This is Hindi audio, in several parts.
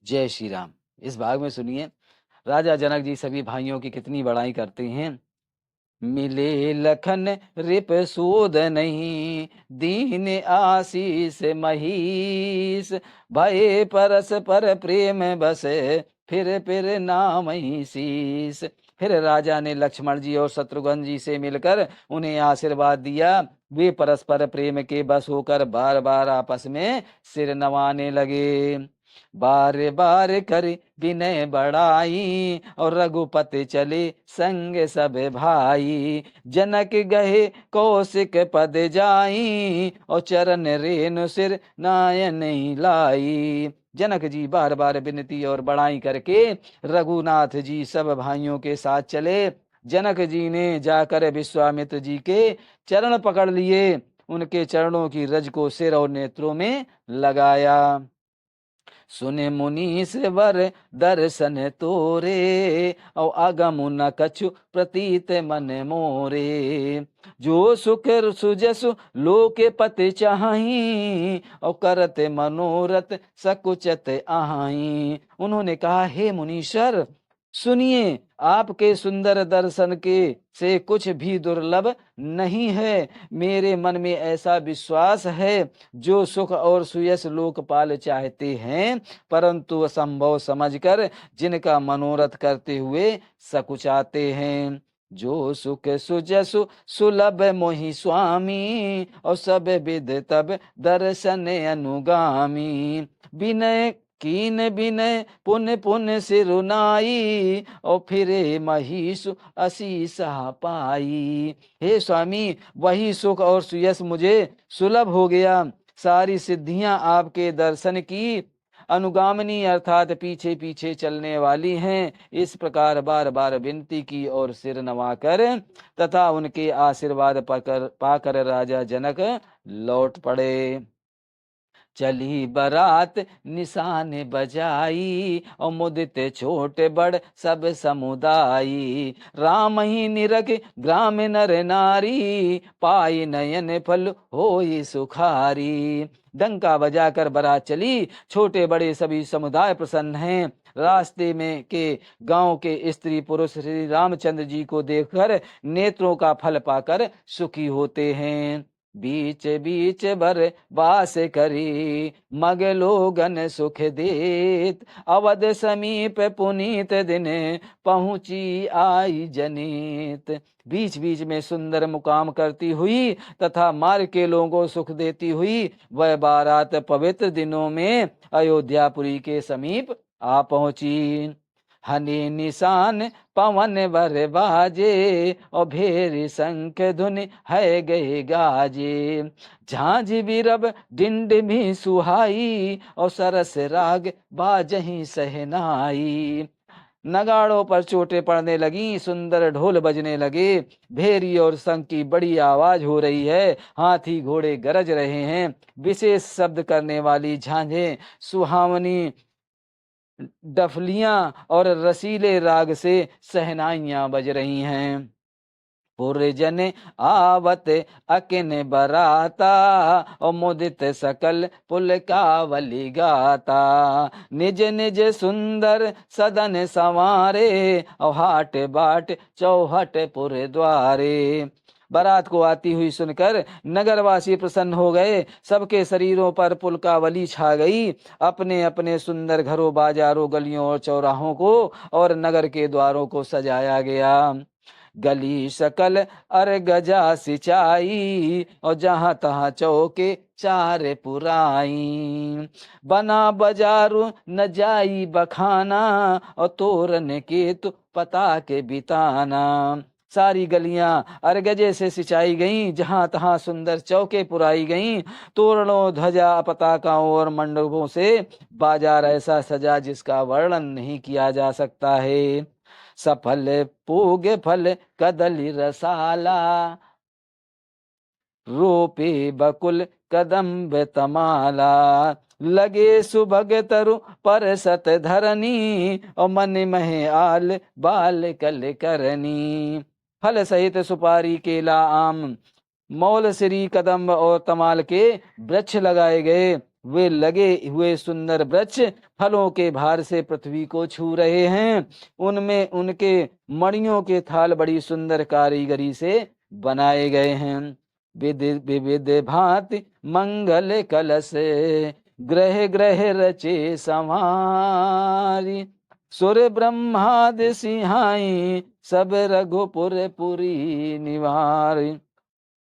जय श्री राम। इस भाग में सुनिए, राजा जनक जी सभी भाइयों की कितनी बड़ाई करते हैं। मिले लखन रिप सूद नहीं, दीन आशीष महीस, भये परस पर प्रेम बसे, फिर नाम ही शीस। फिर राजा ने लक्ष्मण जी और शत्रुघ्न जी से मिलकर उन्हें आशीर्वाद दिया। वे परस्पर प्रेम के बस होकर बार बार आपस में सिर नवाने लगे। बार बार कर विनय बढ़ाई, और रघुपति चले संग सब भाई। जनक गहे कौशिक पद जाई, और चरण रेणु सिर नायन लाई। जनक जी बार बार विनती और बड़ाई करके रघुनाथ जी सब भाइयों के साथ चले। जनक जी ने जाकर विश्वामित्र जी के चरण पकड़ लिए, उनके चरणों की रज को सिर और नेत्रों में लगाया। सुने मुनीस वर दर्शन तोरे, और आगमु न कछु प्रतीत मन मोरे। जो सुख सुजसु लोके पति चाही, और करत मनोरथ सकुचत आही। उन्होंने कहा, हे मुनीश्वर सुनिए, आपके सुंदर दर्शन के से कुछ भी दुर्लभ नहीं है। मेरे मन में ऐसा विश्वास है, जो सुख और सुयश लोकपाल चाहते हैं, परंतु असंभव समझकर जिनका मनोरथ करते हुए सकुचाते हैं। जो सुख सुजसु सुलभ मोहि स्वामी, और सब विद तब दर्शन अनुगामी। विनय कीन विनय पुन पुन सिरुनाई, और फिरे महिषु असीस पाई। हे स्वामी, वही सुख और सुयश मुझे सुलभ हो गया। सारी सिद्धियां आपके दर्शन की अनुगामिनी अर्थात पीछे पीछे चलने वाली हैं। इस प्रकार बार बार विनती की और सिर नवाकर तथा उनके आशीर्वाद पाकर राजा जनक लौट पड़े। चली बरात निशान बजाई, और मुदित छोटे बड़ सब समुदायी। राम ही निरख ग्राम नर नारी, पाई नयन फल होई सुखारी। डंका बजाकर बारात चली, छोटे बड़े सभी समुदाय प्रसन्न हैं। रास्ते में के गांव के स्त्री पुरुष श्री रामचंद्र जी को देखकर नेत्रों का फल पाकर सुखी होते हैं। बीच बीच भर वास करी, मग लोगन सुख देत, अवध समीप पुनीत दिन, पहुंची आई जनित। बीच बीच में सुंदर मुकाम करती हुई तथा मार्ग के लोगों को सुख देती हुई वह बारात पवित्र दिनों में अयोध्यापुरी के समीप आ पहुंची। हनी निशान पवन वर बाजे, और भेरी शंख धुन है गए गाजे। झांझ बिरब डिंड भी सुहाई, और सरस राग बाजही सहनाई। नगाड़ों पर चोटें पड़ने लगी, सुंदर ढोल बजने लगे, भेरी और शंख की बड़ी आवाज हो रही है, हाथी घोड़े गरज रहे हैं। विशेष शब्द करने वाली झांझें सुहावनी डफलियां और रसीले राग से सहनाइयां बज रही हैं। पुरजन आवत अकिन बराता, और मुदित सकल पुल कावली गाता। निज निज सुंदर सदन संवारे, और हाट बाट चौहट पुर द्वारे। बारात को आती हुई सुनकर नगरवासी प्रसन्न हो गए। सबके शरीरों पर पुलकावली छा गई। अपने अपने सुंदर घरों बाजारों गलियों और चौराहों को और नगर के द्वारों को सजाया गया। गली सकल अर गजा सिंचाई, और जहां तहां चौके चार पुराई। बना बाजारू न जाई बखाना, और तोरन के तो पता के बिताना। सारी गलियां अरगजे से सिंचाई गईं, जहां तहां सुंदर चौके पुराई गईं। तोरणों ध्वजा पताकाओं और मंडपों से बाजार ऐसा सजा जिसका वर्णन नहीं किया जा सकता है। सफल पूग फल कदली रसाला, रोपे बकुल कदम्ब तमाला। लगे सुभग तरु पर सत धरनी, और मन महे आल बाल कल करनी। फल सहित सुपारी केला आम मौल श्री कदम्ब और तमाल के वृक्ष लगाए गए। वे लगे हुए सुंदर वृक्ष फलों के भार से पृथ्वी को छू रहे हैं। उनमें उनके मणियों के थाल बड़ी सुंदर कारीगरी से बनाए गए हैं। विविध भांति मंगल कलश ग्रह ग्रह रचे संवारी। सुर ब्रह्मादि सिंहाई सब रघुपुर पुरी निवारी।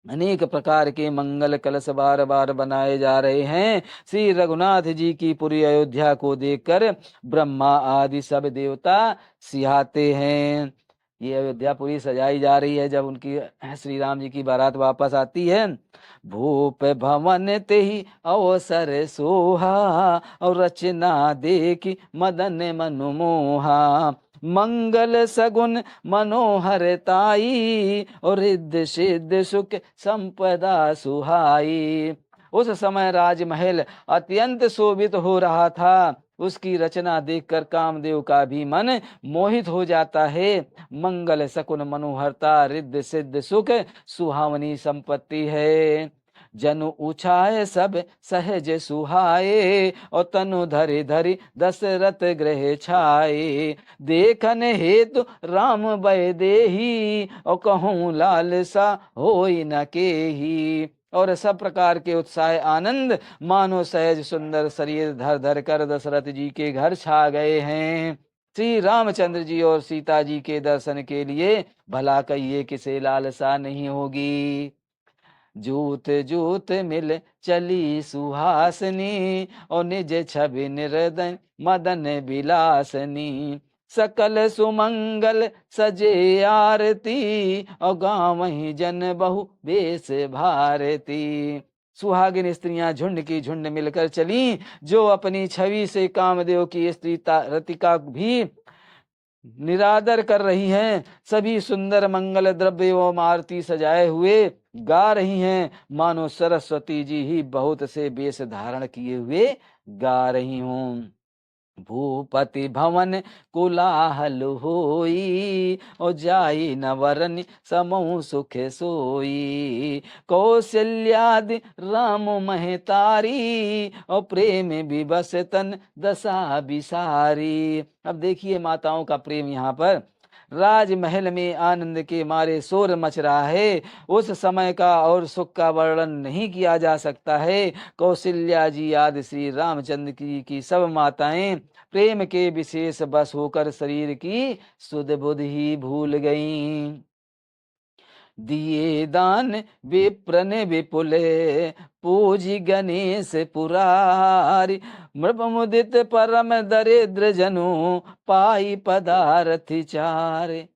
अनेक प्रकार के मंगल कलश बार बार बनाए जा रहे हैं। श्री रघुनाथ जी की पूरी अयोध्या को देखकर ब्रह्मा आदि सब देवता सिहाते हैं। ये अयोध्या पूरी सजाई जा रही है। जब उनकी श्री राम जी की बारात वापस आती है, भूप भवन ते ही अवसर सोहा और रचना देखी मदन मनमोहा। मंगल सगुन मनोहरताई और रिद्ध सिद्ध सुख संपदा सुहाई। उस समय राजमहल अत्यंत शोभित हो रहा था। उसकी रचना देखकर कामदेव का भी मन मोहित हो जाता है। मंगल सकुन मनोहरता, रिद्ध सिद्ध सुख, सुहावनी संपत्ति है। जनु उछाए सब सहज सुहाए और तनु धरि धरि दशरथ ग्रह छाए। देखन हेतु राम बय देही और कहूँ लालसा होई न केही। और सब प्रकार के उत्साह आनंद मानो सहज सुंदर शरीर धर धर कर दशरथ जी के घर छा गए हैं। श्री रामचंद्र जी और सीता जी के दर्शन के लिए भला कहिए किसे लालसा नहीं होगी। जूत जूत मिल चली सुहासनी और निज छवि निर्दन मदन विलासनी। सकल सुमंगल सजे आरती और गाँव ही जन बहु बेस भारती। सुहागिन स्त्रियां झुंड की झुंड मिलकर चली, जो अपनी छवि से कामदेव की स्त्री रतिका भी निरादर कर रही हैं। सभी सुंदर मंगल द्रव्य एवं आरती सजाए हुए गा रही हैं, मानो सरस्वती जी ही बहुत से वेश धारण किए हुए गा रही हूँ। भूपति भवन कोलाहल होई और जाई न वरन समूह सुख सोई। कौशल्यादि राम महतारी और प्रेम विवश तन दशा बिसारी। अब देखिए माताओं का प्रेम यहाँ पर। राजमहल में आनंद के मारे शोर मच रहा है। उस समय का और सुख का वर्णन नहीं किया जा सकता है। कौशल्या जी आदि श्री रामचंद्र की सब माताएं प्रेम के विशेष बस होकर शरीर की सुध बुध ही भूल गईं। दिए दान विप्रन विपुल पूजी गणेश पुरारी। मृप मुदित परम दरिद्र जनु पाई पदारथि चारे।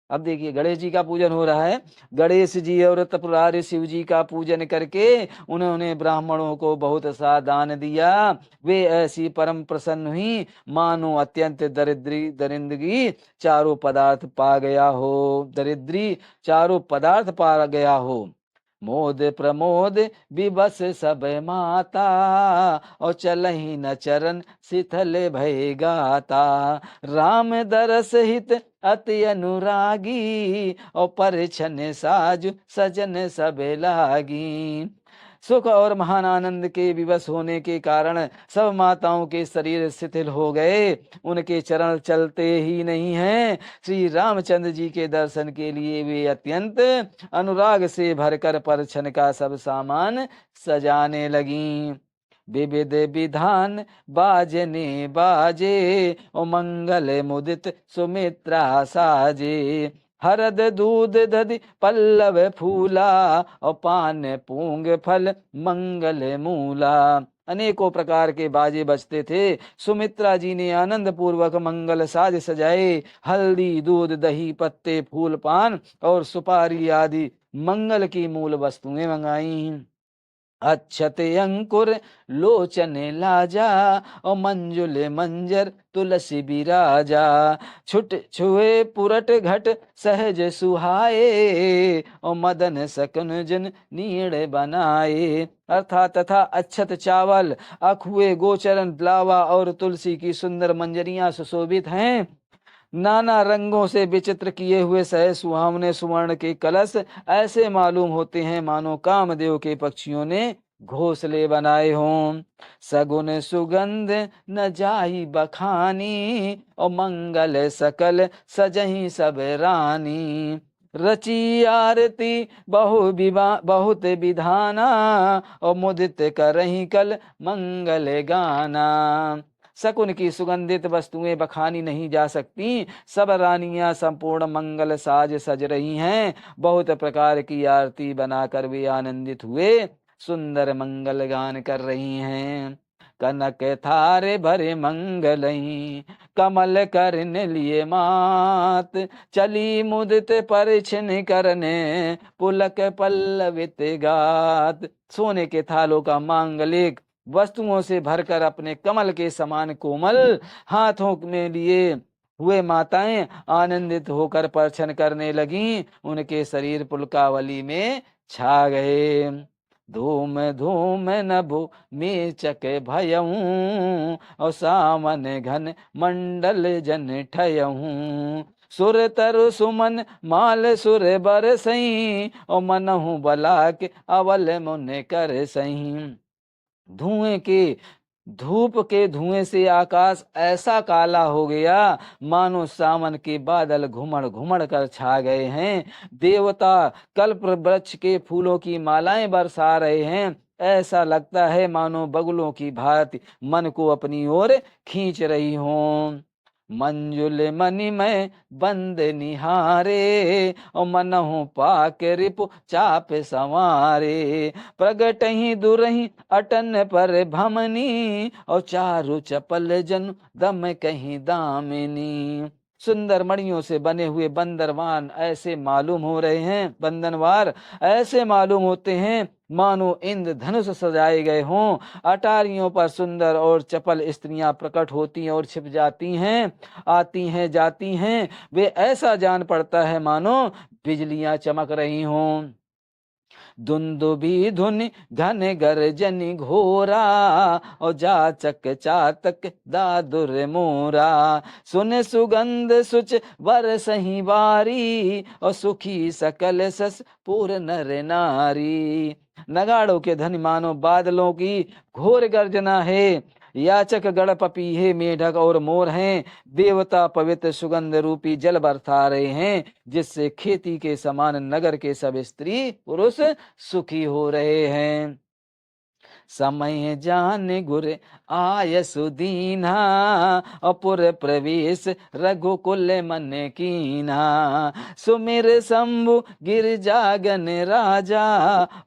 अब देखिए गणेश जी का पूजन हो रहा है। गणेश जी और त्रिपुरारि शिव जी का पूजन करके उन्होंने ब्राह्मणों को बहुत सा दान दिया। वे ऐसी परम प्रसन्न हुई मानो अत्यंत दरिद्री चारों पदार्थ पा गया हो। दरिद्री चारों पदार्थ पा गया हो। मोद प्रमोद विवश सब माता और चलही न चरण शिथल भय गाता। राम दरस हित अति अनुरागी और परिछन साजु सजन सब लागी। सुख और महान आनंद के विवश होने के कारण सब माताओं के शरीर शिथिल हो गए। उनके चरण चलते ही नहीं हैं। श्री रामचंद्र जी के दर्शन के लिए वे अत्यंत अनुराग से भरकर परछन का सब सामान सजाने लगीं। विविध विधान बाजने बाजे और मंगल मुदित सुमित्रा साजे। हरद दूध दधि पल्लव फूला और पान पूंग फल मंगल मूला। अनेकों प्रकार के बाजे बजते थे। सुमित्रा जी ने आनंद पूर्वक मंगल साज सजाए। हल्दी दूध दही पत्ते फूल पान और सुपारी आदि मंगल की मूल वस्तुएं मंगाई। अक्षत अंकुर लोचन लाजा और मंजुल मंजर तुलसी बिराजा। छुट छुए पुरट घट सहज सुहाए और मदन सकन जन नीड़ बनाए। अर्थात तथा अक्षत चावल अखुए गोचरण लावा और तुलसी की सुंदर मंजरियां सुशोभित हैं। नाना रंगों से विचित्र किए हुए सहज सुहावने सुवर्ण के कलश ऐसे मालूम होते हैं मानो कामदेव के पक्षियों ने घोंसले बनाए हों। सगुन सुगंध न जाई बखानी, और मंगल सकल सजही सब रानी। रची आरती बहुत विधाना, और मुदित करही कल मंगल गाना। शकुन की सुगंधित वस्तुएं बखानी नहीं जा सकती। सब रानियां संपूर्ण मंगल साज सज रही हैं। बहुत प्रकार की आरती बनाकर वे आनंदित हुए सुंदर मंगल गान कर रही हैं। कनक थारे भरे मंगलई, कमल करने लिए मात। चली मुदित परिछन करने, पुलक पल्लवित गात। सोने के थालों का मांगलिक वस्तुओं से भरकर अपने कमल के समान कोमल हाथों में लिए हुए माताएं आनंदित होकर परछन करने लगीं। उनके शरीर पुलकावली में छा गए। धूम धूम नभो मेचक भयऊं, और सामन घन मंडल जन ठयऊं। सुर तरु सुमन माल सुर बरसई, और मनहु बलाक अवल मुन कर सही। धुएं के धूप के धुएं से आकाश ऐसा काला हो गया मानो सावन के बादल घुमड़ घुमड़ कर छा गए हैं। देवता कल्प वृक्ष के फूलों की मालाएं बरसा रहे हैं। ऐसा लगता है मानो बगुलों की भांति मन को अपनी ओर खींच रही हों। मंजुल मणिमय बंद निहारे, और मनहु पाक रिपु चाप संवारे। प्रगट ही दुरही अटन पर भमनी, और चारु चपल जन दम कहीं दामिनी। सुंदर मणियों से बने हुए बंदरवान ऐसे मालूम हो रहे हैं, बंदनवार ऐसे मालूम होते हैं मानो इंद्रधनुष सजाए गए हों। अटारियों पर सुंदर और चपल स्त्रियां प्रकट होती हैं और छिप जाती हैं, आती हैं जाती हैं। वे ऐसा जान पड़ता है मानो बिजलियां चमक रही हों। दुंदुभी धुनि घन गर्जनि घोरा, और जाचक चातक दादुर मोरा। सुन सुगंध सुच वर सही बारी, और सुखी सकल सस पूर नर नारी। नगाड़ों के धनि मानो बादलों की घोर गर्जना है। याचक गण पपीहे मेढक और मोर हैं। देवता पवित्र सुगंध रूपी जल बरसा रहे हैं, जिससे खेती के समान नगर के सब स्त्री पुरुष सुखी हो रहे हैं। समय जान गुर आय सुदीना, अपुर प्रवेश रघुकुल मन कीना। सुमिर शंभु गिरजागन राजा,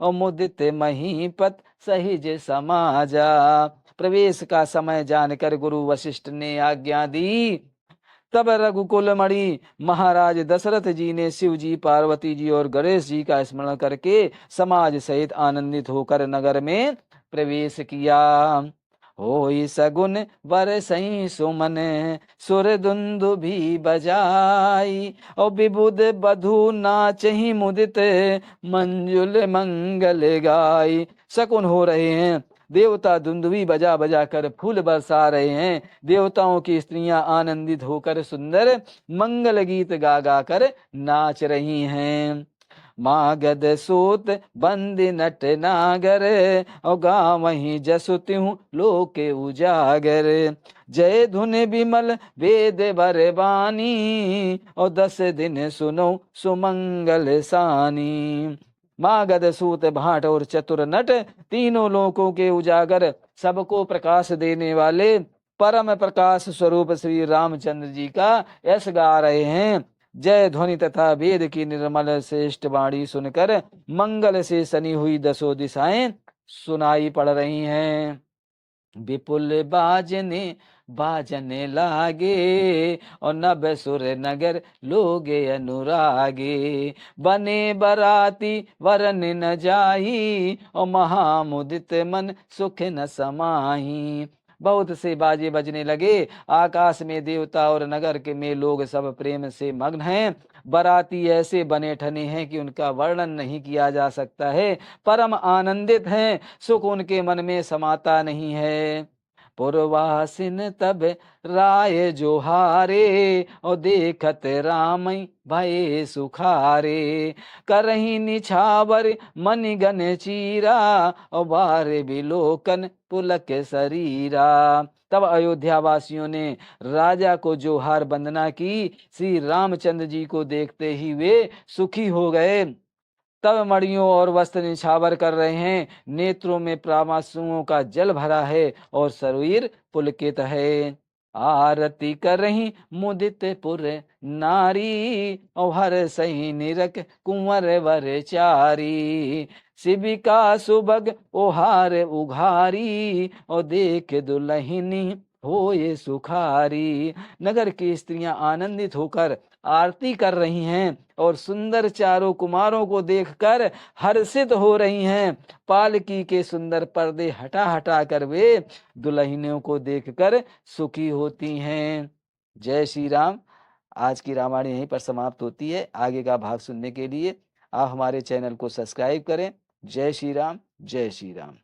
और मुदित महीपत सहिज समाजा। प्रवेश का समय जानकर गुरु वशिष्ठ ने आज्ञा दी। तब रघुकुल मणि महाराज दशरथ जी ने शिव जी, पार्वती जी और गणेश जी का स्मरण करके समाज सहित आनंदित होकर नगर में प्रवेश किया। होई सगुन बरसई सुमन, सुर दुंदुभी बजाई। और विबुध बधु नाचहि मुदित, मंजुल मंगल गाई। शकुन हो रहे हैं, देवता दुंदुभी बजा बजा कर फूल बरसा रहे हैं। देवताओं की स्त्रियां आनंदित होकर सुंदर मंगल गीत गा गा कर नाच रही हैं। मागध सूत बंदी नट नागर, और गावहीं जसु त्यों लोके उजागर। जय धुन विमल वेद बरबानी, और 10 दिन सुनो सुमंगल सानी। मागध सूत भाट और चतुर नट तीनों लोकों के उजागर सबको प्रकाश देने वाले परम प्रकाश स्वरूप श्री रामचंद्र जी का यश गा रहे हैं। जय ध्वनि तथा वेद की निर्मल श्रेष्ठ वाणी सुनकर मंगल से सनी हुई 10 दिशाएं सुनाई पड़ रही हैं। विपुल बाजने बाजने लागे, और नभ सुर नगर लोगे अनुरागे। बने बराती वरन न जाही, और महामुदित मन सुख न समाही। बहुत से बाजे बजने लगे। आकाश में देवता और नगर के में लोग सब प्रेम से मग्न हैं। बराती ऐसे बने ठने हैं कि उनका वर्णन नहीं किया जा सकता है। परम आनंदित हैं, सुख उनके मन में समाता नहीं है। पुरवासिन तब राय जोहारे, और देखत रामई भये सुखारे। करही निछावर मणिगन चीरा, और बारे बिलोकन पुलक शरीरा। तब अयोध्या वासियों ने राजा को जोहार वंदना की। श्री रामचंद्र जी को देखते ही वे सुखी हो गए। तब मड़ियों और वस्त्र निछावर कर रहे हैं, नेत्रों में प्रामासुओं का जल भरा है और शरीर पुलकित है। आरती कर रही मुदित पुर नारी, और हर सही निरख कुंवर वर चारी। शिविका सुबग ओहार उघारी, और देख दुलहिनी होए सुखारी। नगर की स्त्रियां आनंदित होकर आरती कर रही हैं और सुंदर चारों कुमारों को देखकर हर्षित हो रही हैं। पालकी के सुंदर पर्दे हटा हटा कर वे दुल्हनों को देखकर सुखी होती हैं। जय श्री राम। आज की रामायण यहीं पर समाप्त होती है। आगे का भाग सुनने के लिए आप हमारे चैनल को सब्सक्राइब करें। जय श्री राम, जय श्री राम।